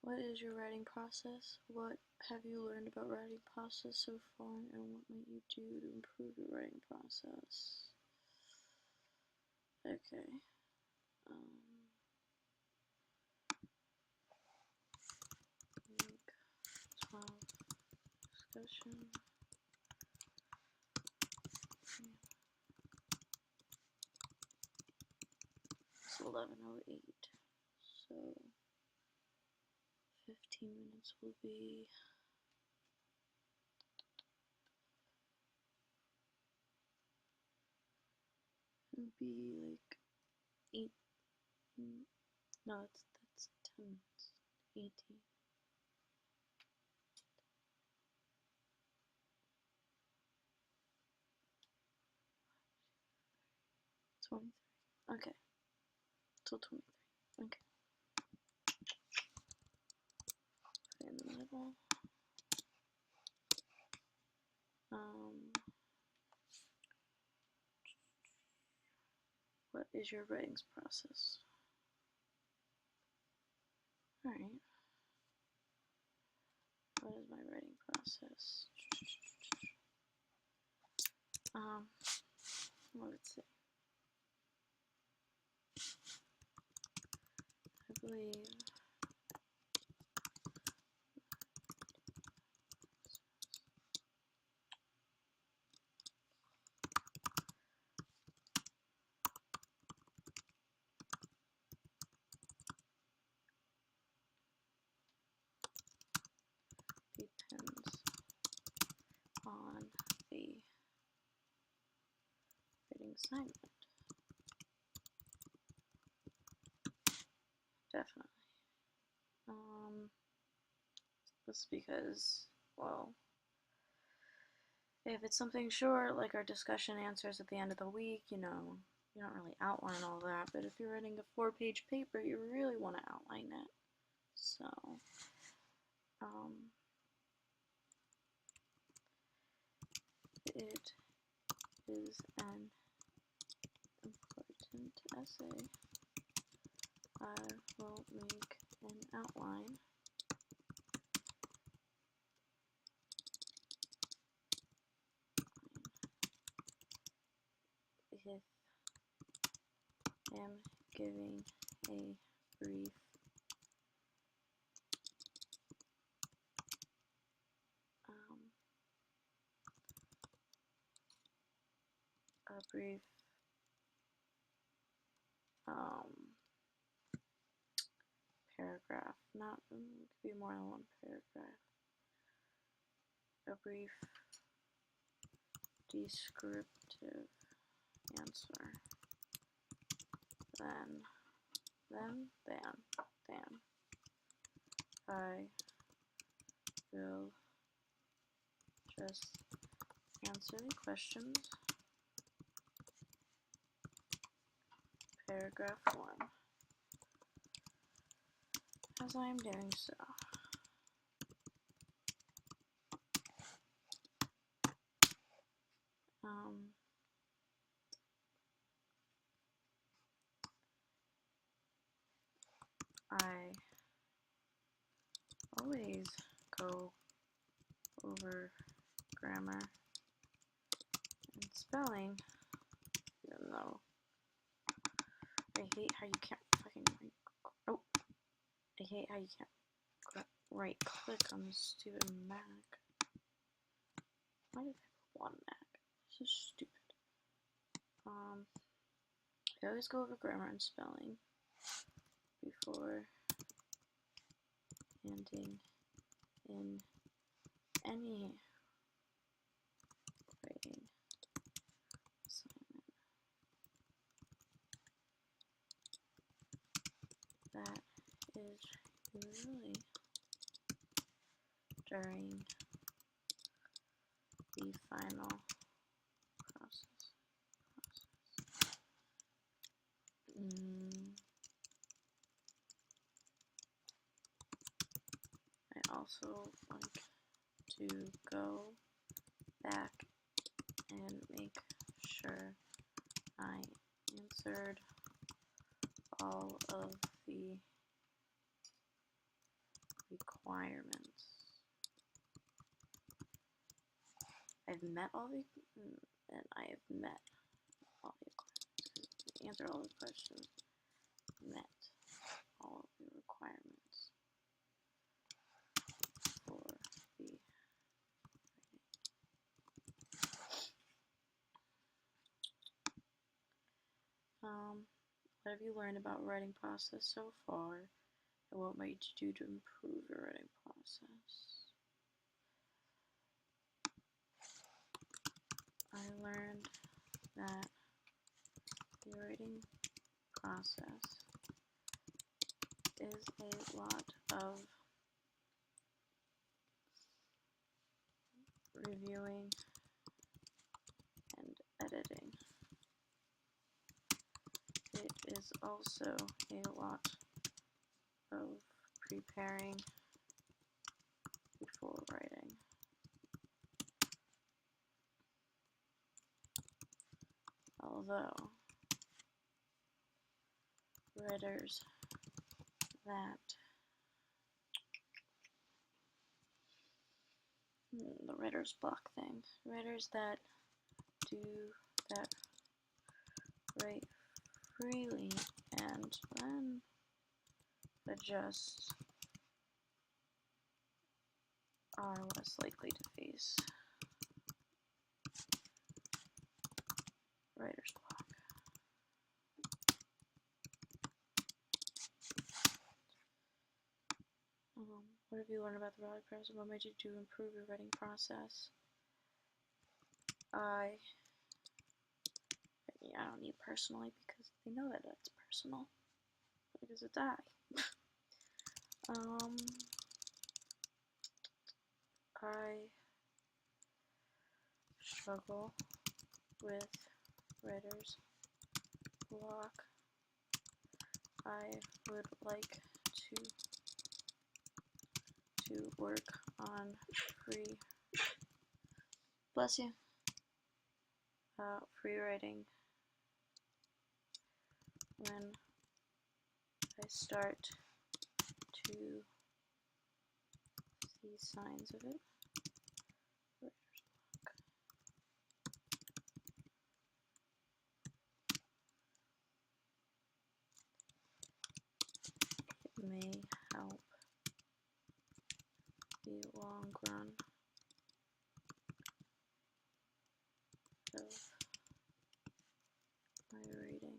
What is your writing process? What have you learned about writing process so far, and what might you do to improve your writing process? Okay. Week 12 discussion. It's 11:08, so 15 minutes will be like 8. No, that's 10 minutes. 18. 23. Okay. Till 23. Okay. In the middle. What is your writing process? Alright. What is my writing process? Let's see. I believe depends on the writing assignment. Definitely. That's because, well, if it's something short, like our discussion answers at the end of the week, you know, you don't really outline all that. But if you're writing a 4-page paper, you really want to outline it. So, it is an important essay. I will make an outline. If I am giving a brief paragraph, not, it could be more than one paragraph, a brief descriptive answer, then I will just answer the questions. Paragraph 1. As I am doing so. I always go over grammar and spelling, even though I hate how you can't fucking I hate how you can't right click on the stupid Mac. Why did I have one Mac? This is stupid. I always go over grammar and spelling before handing in any writing assignment. That is usually during the final process. I also like to go back and make sure I answered all of the requirements. I've met all the, and I have met all the requirements. Answered all the questions. Met all of the requirements for the writing. What have you learned about writing process so far, and what might you do to improve your writing process? I learned that the writing process is a lot of reviewing and editing. It is also a lot of preparing before writing. Although writers that the writer's block thing. Writers that do that write freely and then adjust are less likely to face writer's block. What have you learned about the writing process? What made you do to improve your writing process? I don't need personally because they know that it's personal. Because it's I. I struggle with writer's block. I would like to work on free writing when I start to see signs of it. Writer's block. It may help the long run of my reading.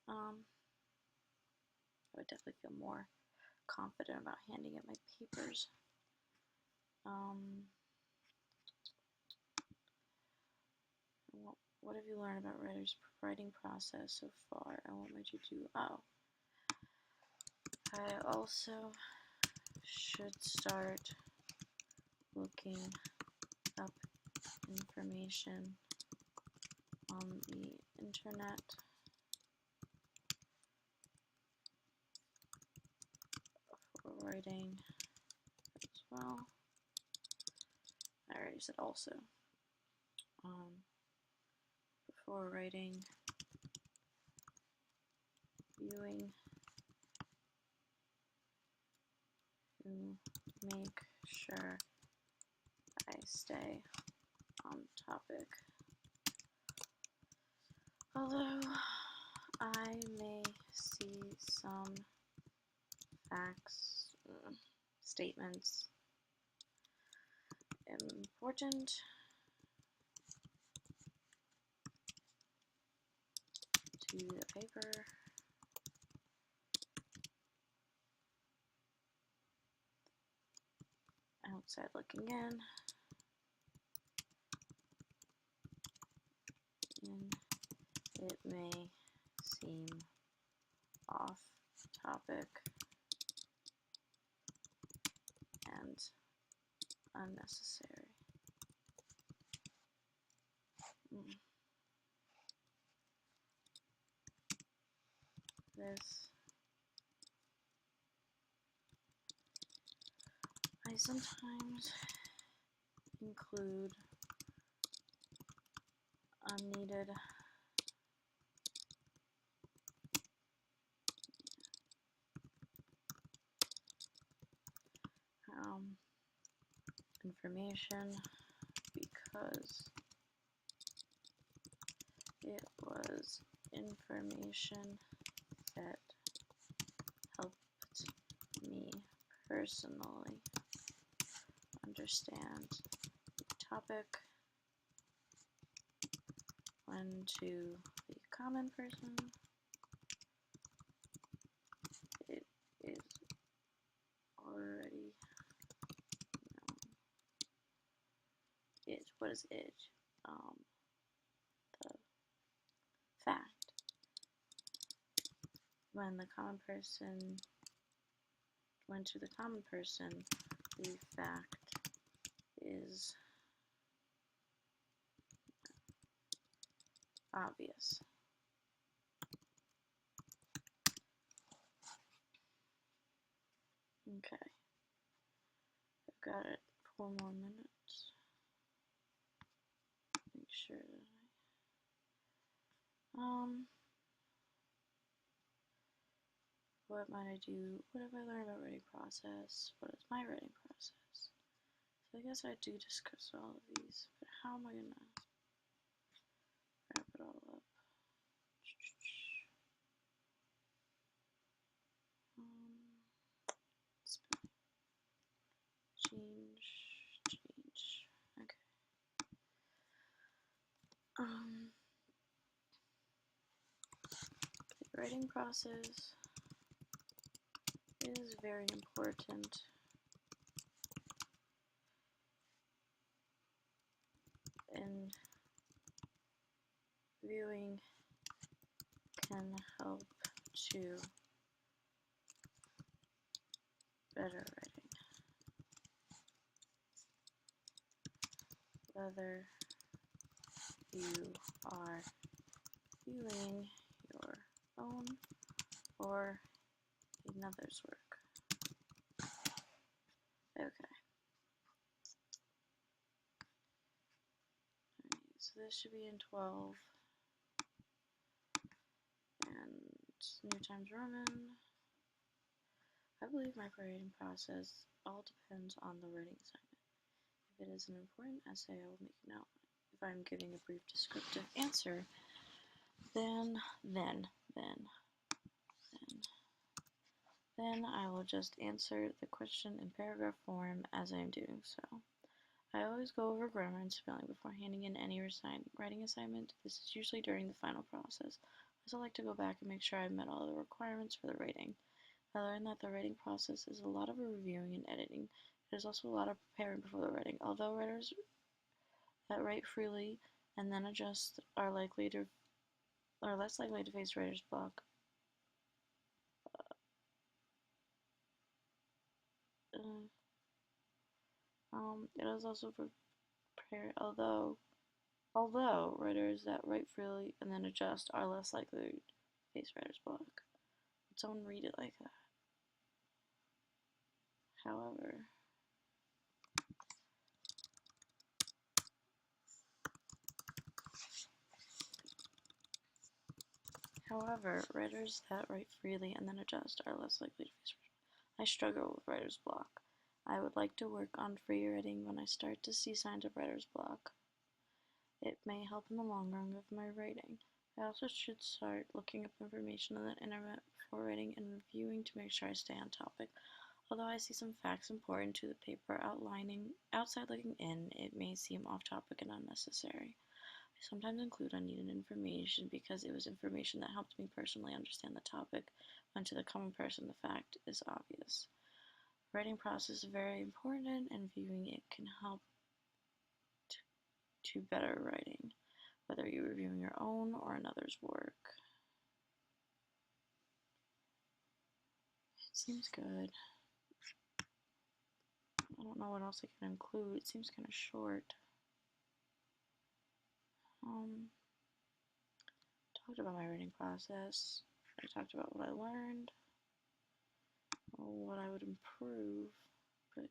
I would definitely feel more confident about handing in my papers. What have you learned about writer's writing process so far, and what might you do? I also should start looking up information on the internet for writing as well. I already said also. Before writing, viewing to make sure I stay on topic. Although I may see some facts, statements important, to the paper, outside looking in, and it may seem off topic and unnecessary. This I sometimes include unneeded information because it was information that helped me personally understand the topic. When to the common person, it is already known. What is it? The fact. When the common person, when to the common person, the fact is obvious. Okay. I've got it 4 more minutes. Make sure that what might I do? What have I learned about writing process? What is my writing process? So I guess I do discuss all of these, but how am I gonna wrap it all up? Change. Okay. The writing process is very important and viewing can help to better writing. Whether you are viewing your own or another's work. Okay. So this should be in 12. And New Times Roman. I believe my writing process all depends on the writing assignment. If it is an important essay, I will make an outline. If I'm giving a brief descriptive answer, then I will just answer the question in paragraph form as I am doing so. I always go over grammar and spelling before handing in any writing assignment. This is usually during the final process. I also like to go back and make sure I've met all the requirements for the writing. I learned that the writing process is a lot of reviewing and editing. It is also a lot of preparing before the writing. Although writers that write freely and then adjust are less likely to face writer's block. It is also prepared. Although writers that write freely and then adjust are less likely to face writer's block. Would someone read it like that? However, writers that write freely and then adjust are less likely to face writer's block. I struggle with writer's block. I would like to work on free writing when I start to see signs of writer's block. It may help in the long run with my writing. I also should start looking up information on the internet before writing and reviewing to make sure I stay on topic. Although I see some facts important to the paper outside looking in, it may seem off topic and unnecessary. I sometimes include unneeded information because it was information that helped me personally understand the topic, when to the common person the fact is obvious. Writing process is very important, and viewing it can help to better writing, whether you're reviewing your own or another's work. It seems good. I don't know what else I can include. It seems kind of short. Talked about my writing process. I talked about what I learned, what I would improve, but